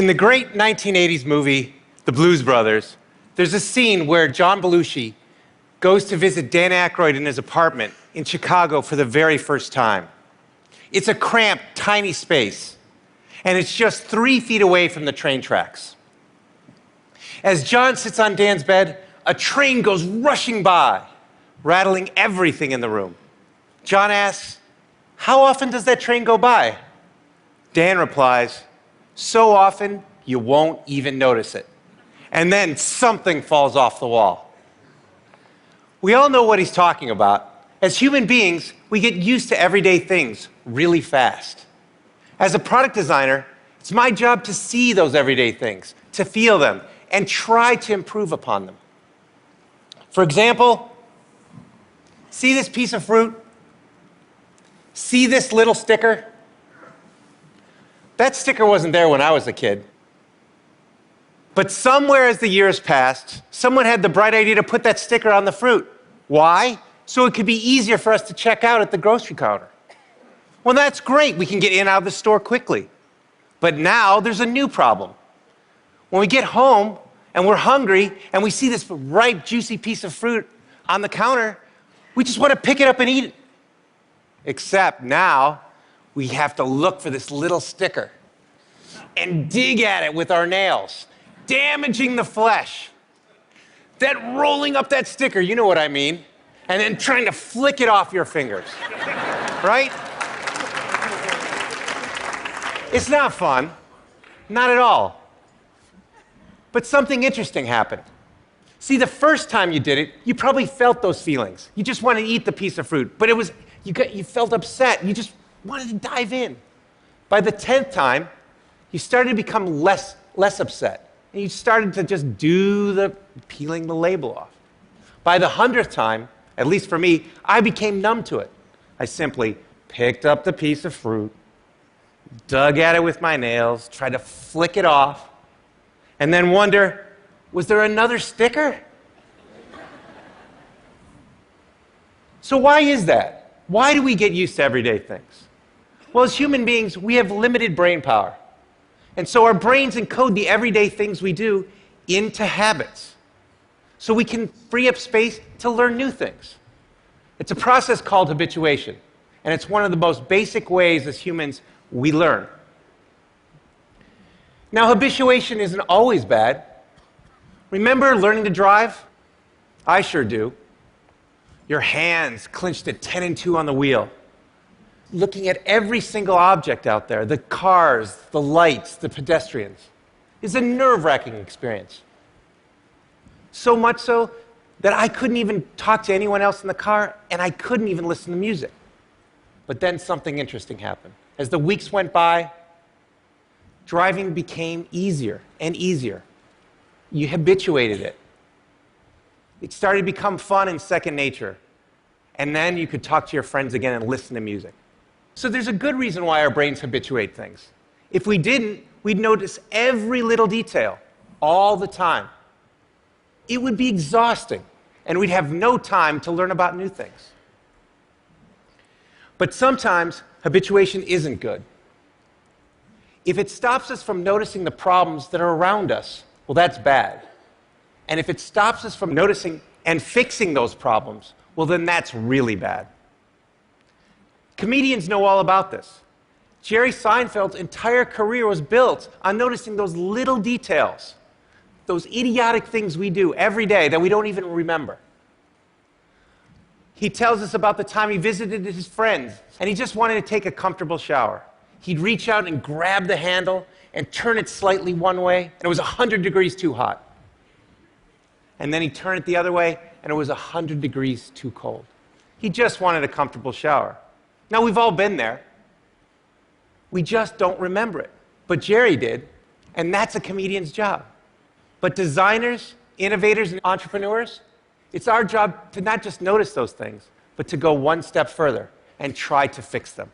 In the great 1980s movie, The Blues Brothers, there's a scene where John Belushi goes to visit Dan Aykroyd in his apartment in Chicago for the very first time. It's a cramped, tiny space, and it's just 3 feet away from the train tracks. As John sits on Dan's bed, a train goes rushing by, rattling everything in the room. John asks, "How often does that train go by?" Dan replies, "So often, you won't even notice it." And then something falls off the wall. We all know what he's talking about. As human beings, we get used to everyday things really fast. As a product designer, it's my job to see those everyday things, to feel them, and try to improve upon them. For example, see this piece of fruit? See this little sticker? That sticker wasn't there when I was a kid. But somewhere as the years passed, someone had the bright idea to put that sticker on the fruit. Why? So it could be easier for us to check out at the grocery counter. Well, that's great. We can get in and out of the store quickly. But now there's a new problem. When we get home and we're hungry and we see this ripe, juicy piece of fruit on the counter, we just want to pick it up and eat it. Except now we have to look for this little sticker and dig at it with our nails, damaging the flesh. Then rolling up that sticker, you know what I mean, and then trying to flick it off your fingers, right? It's not fun, not at all. But something interesting happened. See, the first time you did it, you probably felt those feelings. You just wanted to eat the piece of fruit, but you felt upset. You just wanted to dive in. By the 10th time, you started to become less upset. And you started to just do the peeling the label off. By the 100th time, at least for me, I became numb to it. I simply picked up the piece of fruit, dug at it with my nails, tried to flick it off, and then wonder, was there another sticker? So why is that? Why do we get used to everyday things? Well, as human beings, we have limited brain power. And so our brains encode the everyday things we do into habits. So we can free up space to learn new things. It's a process called habituation. And it's one of the most basic ways as humans we learn. Now, habituation isn't always bad. Remember learning to drive? I sure do. Your hands clenched at 10 and 2 on the wheel, looking at every single object out there, the cars, the lights, the pedestrians, is a nerve-wracking experience. So much so that I couldn't even talk to anyone else in the car, and I couldn't even listen to music. But then something interesting happened. As the weeks went by, driving became easier and easier. You habituated it. It started to become fun and second nature. And then you could talk to your friends again and listen to music. So there's a good reason why our brains habituate things. If we didn't, we'd notice every little detail all the time. It would be exhausting, and we'd have no time to learn about new things. But sometimes habituation isn't good. If it stops us from noticing the problems that are around us, well, that's bad. And if it stops us from noticing and fixing those problems, well, then that's really bad. Comedians know all about this. Jerry Seinfeld's entire career was built on noticing those little details, those idiotic things we do every day that we don't even remember. He tells us about the time he visited his friends and he just wanted to take a comfortable shower. He'd reach out and grab the handle and turn it slightly one way, and it was 100 degrees too hot. And then he'd turn it the other way, and it was 100 degrees too cold. He just wanted a comfortable shower. Now, we've all been there. We just don't remember it. But Jerry did, and that's a comedian's job. But designers, innovators, and entrepreneurs, it's our job to not just notice those things, but to go one step further and try to fix them.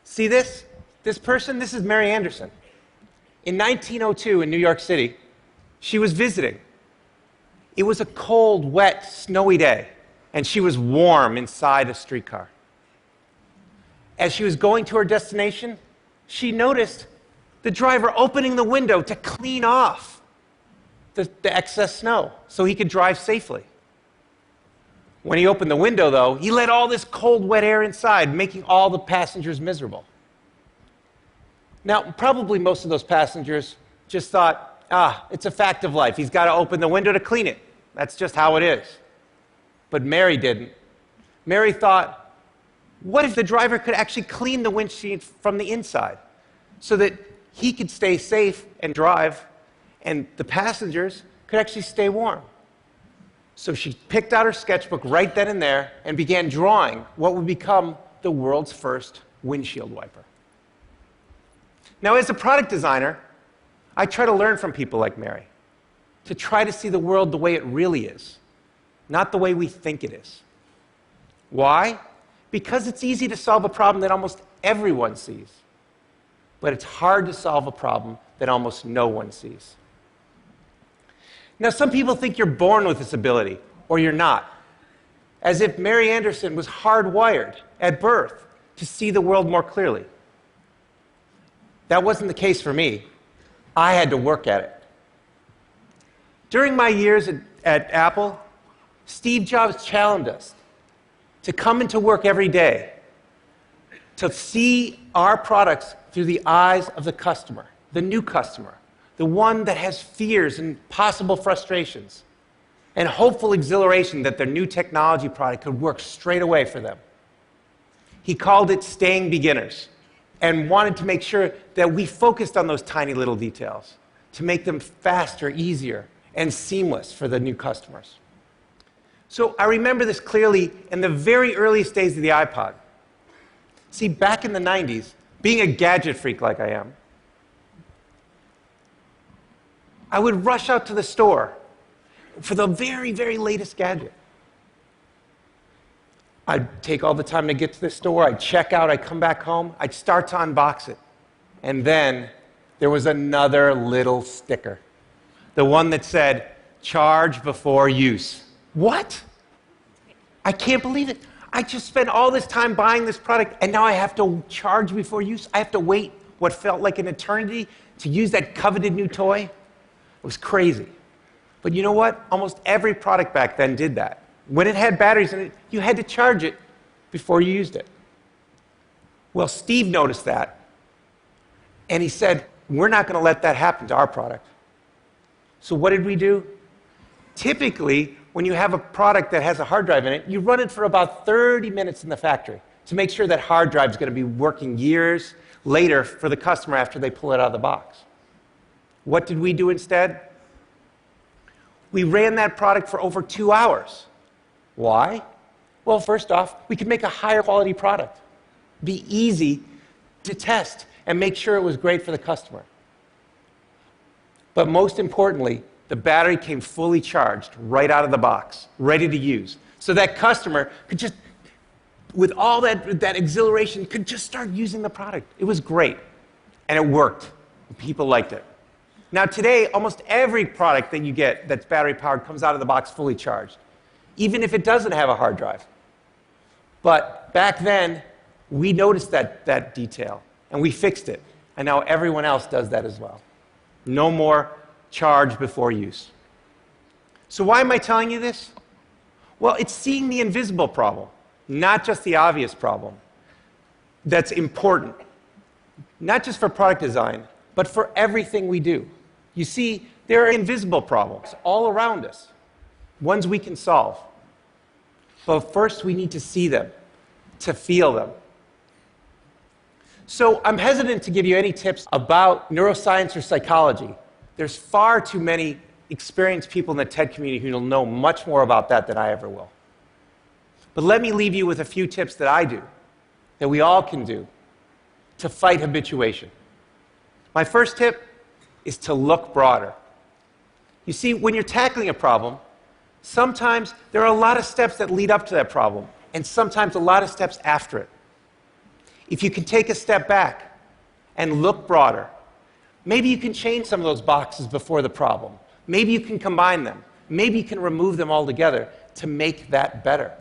See this? This person? This is Mary Anderson. In 1902 in New York City, she was visiting. It was a cold, wet, snowy day, and she was warm inside a streetcar. As she was going to her destination, she noticed the driver opening the window to clean off the excess snow so he could drive safely. When he opened the window, though, he let all this cold, wet air inside, making all the passengers miserable. Now, probably most of those passengers just thought, it's a fact of life. He's got to open the window to clean it. That's just how it is. But Mary didn't. Mary thought, what if the driver could actually clean the windshield from the inside so that he could stay safe and drive, and the passengers could actually stay warm? So she picked out her sketchbook right then and there and began drawing what would become the world's first windshield wiper. Now, as a product designer, I try to learn from people like Mary, to try to see the world the way it really is, not the way we think it is. Why? Because it's easy to solve a problem that almost everyone sees, but it's hard to solve a problem that almost no one sees. Now, some people think you're born with this ability, or you're not, as if Mary Anderson was hardwired at birth to see the world more clearly. That wasn't the case for me. I had to work at it. During my years at Apple, Steve Jobs challenged us to come into work every day to see our products through the eyes of the customer, the new customer, the one that has fears and possible frustrations, and hopeful exhilaration that their new technology product could work straight away for them. He called it staying beginners and wanted to make sure that we focused on those tiny little details to make them faster, easier, and seamless for the new customers. So I remember this clearly in the very earliest days of the iPod. See, back in the 90s, being a gadget freak like I am, I would rush out to the store for the very, very latest gadget. I'd take all the time to get to the store, I'd check out, I'd come back home, I'd start to unbox it. And then there was another little sticker, the one that said, charge before use. What? I can't believe it. I just spent all this time buying this product, and now I have to charge before use? I have to wait what felt like an eternity to use that coveted new toy? It was crazy. But you know what? Almost every product back then did that. When it had batteries in it, you had to charge it before you used it. Well, Steve noticed that, and he said, we're not going to let that happen to our product. So what did we do? Typically, when you have a product that has a hard drive in it, you run it for about 30 minutes in the factory to make sure that hard drive is going to be working years later for the customer after they pull it out of the box. What did we do instead? We ran that product for over 2 hours. Why? Well, first off, we could make a higher quality product, be easy to test, and make sure it was great for the customer. But most importantly, the battery came fully charged right out of the box, ready to use. So that customer could just, with all that exhilaration, could just start using the product. It was great, and it worked. People liked it. Now today, almost every product that you get that's battery powered comes out of the box fully charged, even if it doesn't have a hard drive. But back then, we noticed that detail, and we fixed it. And now everyone else does that as well. No more charge before use. So why am I telling you this? Well, it's seeing the invisible problem, not just the obvious problem, that's important. Not just for product design, but for everything we do. You see, there are invisible problems all around us, ones we can solve. But first, we need to see them, to feel them. So I'm hesitant to give you any tips about neuroscience or psychology. There's far too many experienced people in the TED community who will know much more about that than I ever will. But let me leave you with a few tips that I do, that we all can do, to fight habituation. My first tip is to look broader. You see, when you're tackling a problem, sometimes there are a lot of steps that lead up to that problem, and sometimes a lot of steps after it. If you can take a step back and look broader, maybe you can change some of those boxes before the problem. Maybe you can combine them. Maybe you can remove them altogether to make that better.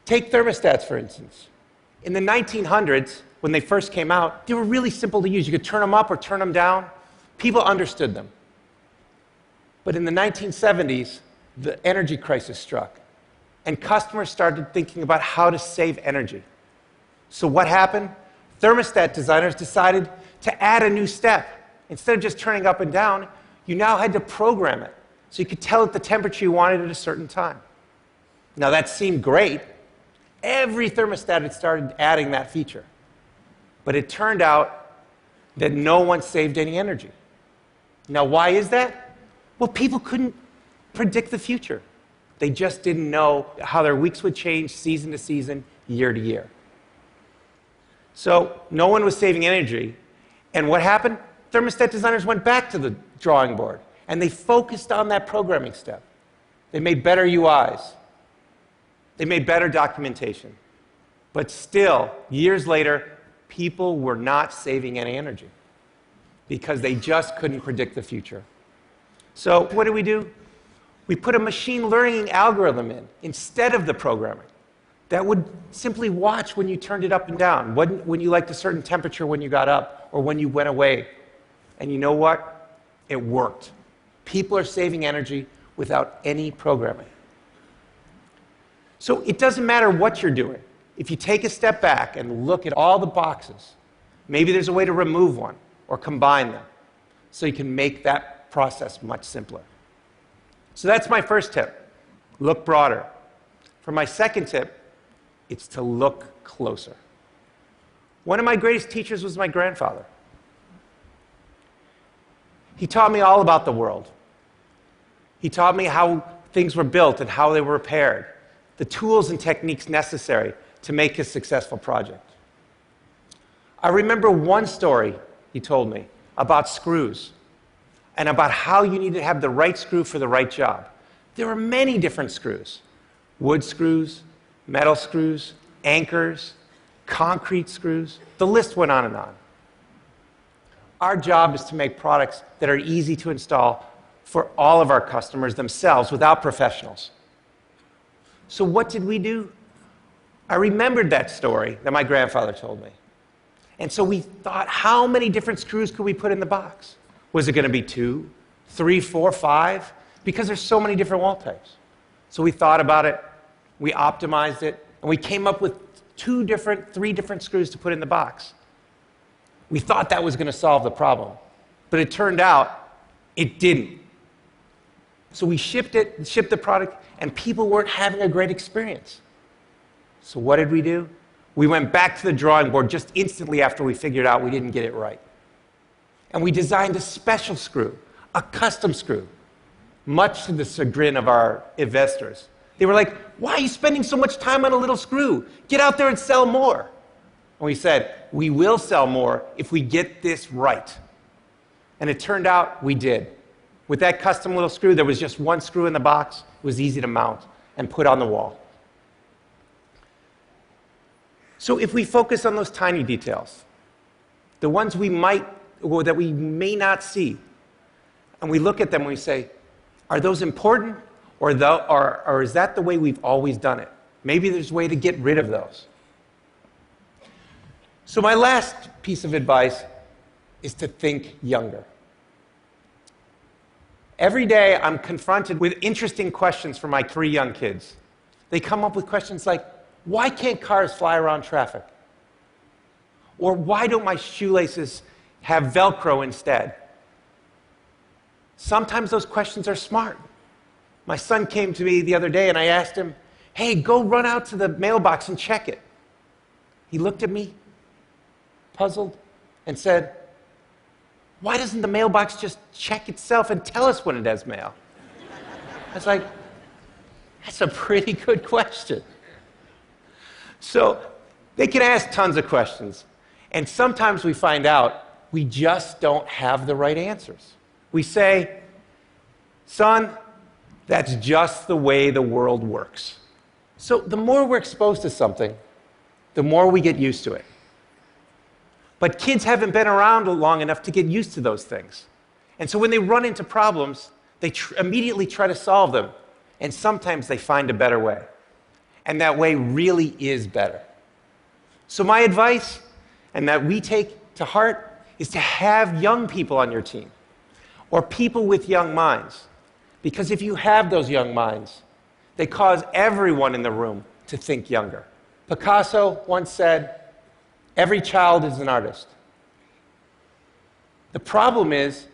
Take thermostats, for instance. In the 1900s, when they first came out, they were really simple to use. You could turn them up or turn them down. People understood them. But in the 1970s, the energy crisis struck, and customers started thinking about how to save energy. So what happened? Thermostat designers decided to add a new step. Instead of just turning up and down, you now had to program it, so you could tell it the temperature you wanted at a certain time. Now that seemed great. Every thermostat had started adding that feature. But it turned out that no one saved any energy. Now why is that? Well, people couldn't predict the future. They just didn't know how their weeks would change season to season, year to year. So no one was saving energy. And what happened? Thermostat designers went back to the drawing board, and they focused on that programming step. They made better UIs. They made better documentation. But still, years later, people were not saving any energy because they just couldn't predict the future. So what do? We put a machine learning algorithm in instead of the programming that would simply watch when you turned it up and down, when you liked a certain temperature when you got up or when you went away. And you know what? It worked. People are saving energy without any programming. So it doesn't matter what you're doing. If you take a step back and look at all the boxes, maybe there's a way to remove one or combine them so you can make that process much simpler. So that's my first tip. Look broader. For my second tip, it's to look closer. One of my greatest teachers was my grandfather. He taught me all about the world. He taught me how things were built and how they were repaired, the tools and techniques necessary to make a successful project. I remember one story he told me about screws and about how you need to have the right screw for the right job. There are many different screws: wood screws, metal screws, anchors, concrete screws. The list went on and on. Our job is to make products that are easy to install for all of our customers themselves without professionals. So what did we do? I remembered that story that my grandfather told me. And so we thought, how many different screws could we put in the box? Was it going to be 2, 3, 4, 5? Because there's so many different wall types. So we thought about it, we optimized it, and we came up with 3 different screws to put in the box. We thought that was going to solve the problem, but it turned out it didn't. So we shipped the product, and people weren't having a great experience. So what did we do? We went back to the drawing board just instantly after we figured out we didn't get it right. And we designed a special screw, a custom screw, much to the chagrin of our investors. They were like, "Why are you spending so much time on a little screw? Get out there and sell more." And we said, "We will sell more if we get this right." And it turned out we did. With that custom little screw, there was just one screw in the box. It was easy to mount and put on the wall. So if we focus on those tiny details, the ones that we may not see, and we look at them and we say, are those important, or is that the way we've always done it? Maybe there's a way to get rid of those. So my last piece of advice is to think younger. Every day I'm confronted with interesting questions from my 3 young kids. They come up with questions like, why can't cars fly around traffic? Or why don't my shoelaces have Velcro instead? Sometimes those questions are smart. My son came to me the other day and I asked him, "Hey, go run out to the mailbox and check it." He looked at me, puzzled, and said, "Why doesn't the mailbox just check itself and tell us when it has mail?" I was like, that's a pretty good question. So they can ask tons of questions. And sometimes we find out we just don't have the right answers. We say, "Son, that's just the way the world works." So the more we're exposed to something, the more we get used to it. But kids haven't been around long enough to get used to those things. And so when they run into problems, they immediately try to solve them. And sometimes they find a better way. And that way really is better. So my advice, and that we take to heart is to have young people on your team, or people with young minds. Because if you have those young minds, they cause everyone in the room to think younger. Picasso once said, "Every child is an artist." The problem is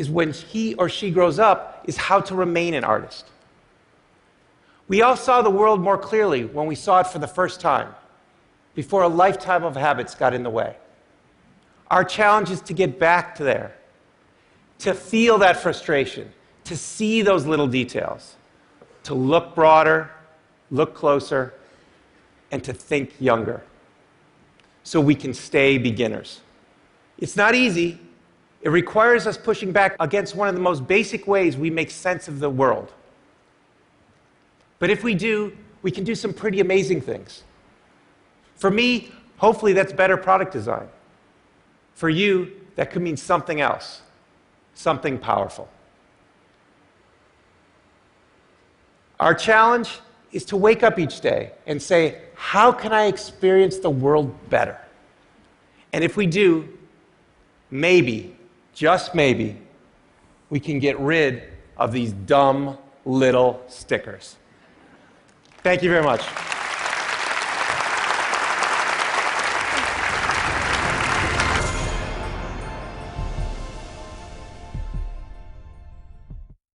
when he or she grows up, is how to remain an artist. We all saw the world more clearly when we saw it for the first time, before a lifetime of habits got in the way. Our challenge is to get back to there, to feel that frustration, to see those little details, to look broader, look closer, and to think younger, so we can stay beginners. It's not easy. It requires us pushing back against one of the most basic ways we make sense of the world. But if we do, we can do some pretty amazing things. For me, hopefully that's better product design. For you, that could mean something else, something powerful. Our challenge is to wake up each day and say, how can I experience the world better? And if we do, maybe, just maybe, we can get rid of these dumb little stickers. Thank you very much.